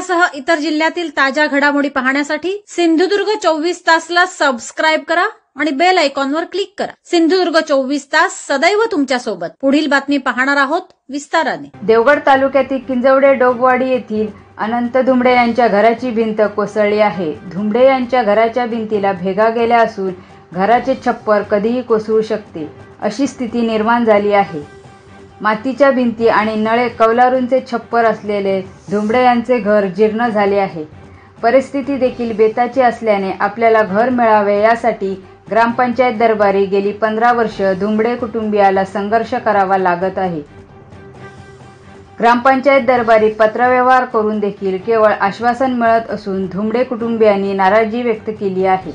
जिल्ह्यासह इतर जिल्ह्यातील ताज्या घडामोडी पाहण्यासाठी सिंधुदुर्ग 24 तासला सबस्क्राईब करा आणि बेल आयकॉनवर क्लिक करा। सिंधुदुर्ग 24 तास सदैव तुमच्या सोबत। पुढील बातमी पाहणार आहोत विस्ताराने। देवगड तालुक्यातील किंजवडे डोबवाडी येथील अनंत धुमडे यांच्या घराची भिंत कोसळली आहे। धुमडे यांच्या घराच्या भिंतीला भेगा गेल्या असून घराचे छप्पर कधीही कोसळू शकते अशी स्थिती निर्माण झाली आहे। मातीच्या भिंती आणि नळे कौलारूंचे छप्पर असलेले धुमडे यांचे घर जीर्ण झाले आहे। परिस्थिती देखील बेताची असल्याने आपल्याला घर मिळावे यासाठी ग्रामपंचायत दरबारी गेली 15 वर्ष धुमडे कुटुंबियाला संघर्ष करावा लागत आहे। ग्रामपंचायत दरबारी पत्रव्यवहार करून देखील केवळ आश्वासन मिळत असून धुमडे कुटुंबियांनी नाराजी व्यक्त केली आहे।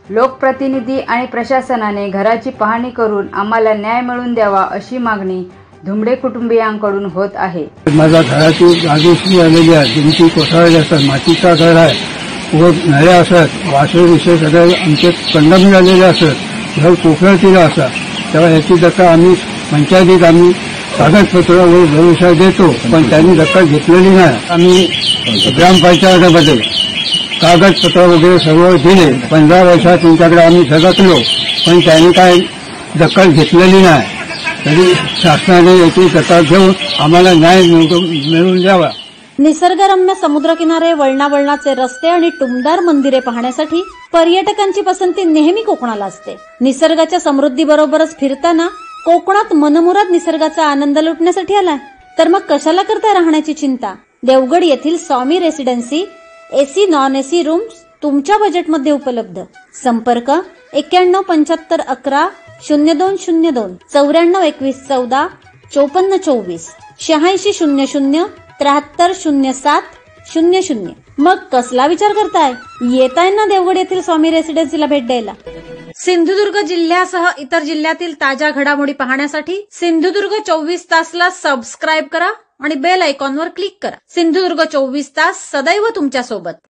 लोकप्रतिनिधी आणि प्रशासनाने घराची पाहणी करून आम्हाला न्याय मिळवून द्यावा अशी मागणी धुमडे कुटुंबियांकडून होत आहे। माझ्या घराची जागेची आलेली आहे, भिंती कोसळली असतात, मातीचा घर आहे व नळे असत, वासरे विषय सगळे आमचे कंडम झालेले असत, घर कोसळतीला असतात। तेव्हा याची दखल आम्ही पंचायतीत कागदपत्र व भरोसा देतो, पण त्यांनी दखल घेतलेली नाही। आम्ही ग्रामपंचायतीमध्ये कागदपत्र वगैरे सर्व दिले, 15 वर्षात त्यांच्याकडे आम्ही झगडलो, पण त्यांनी काय दखल घेतलेली नाही। तरी शासनाने याची दखल घेऊन आम्हाला न्याय मिळवून द्यावा। निसर्गरम्य समुद्रकिनारे, वळणावळणाचे रस्ते आणि टुमदार मंदिरे पाहण्यासाठी पर्यटकांची पसंती नेहमी कोकणाला असते। निसर्गाच्या समृद्धीबरोबरच फिरताना कोकणात मनमुराद निसर्गाचा आनंद लुटण्यासाठी आलाय तर मग कशाला करता राहण्याची चिंता। देवगड येथील Swami residency AC non AC rooms तुमच्या बजेटमध्ये उपलब्ध। संपर्क 917511 0202 942114 5424 8600 730700। मग कसला विचार करताय, येताय ना देवगड येथील स्वामी रेसिडेन्सीला भेट द्यायला। सिंधुदुर्ग जिल्ह्यासह इतर जिल्ह्यातील ताज्या घडामोडी पाहण्यासाठी सिंधुदुर्ग 24 तासला सबस्क्राईब करा आणि बेल आयकॉनवर क्लिक करा। सिंधुदुर्ग 24 तास सदैव तुमच्या सोबत।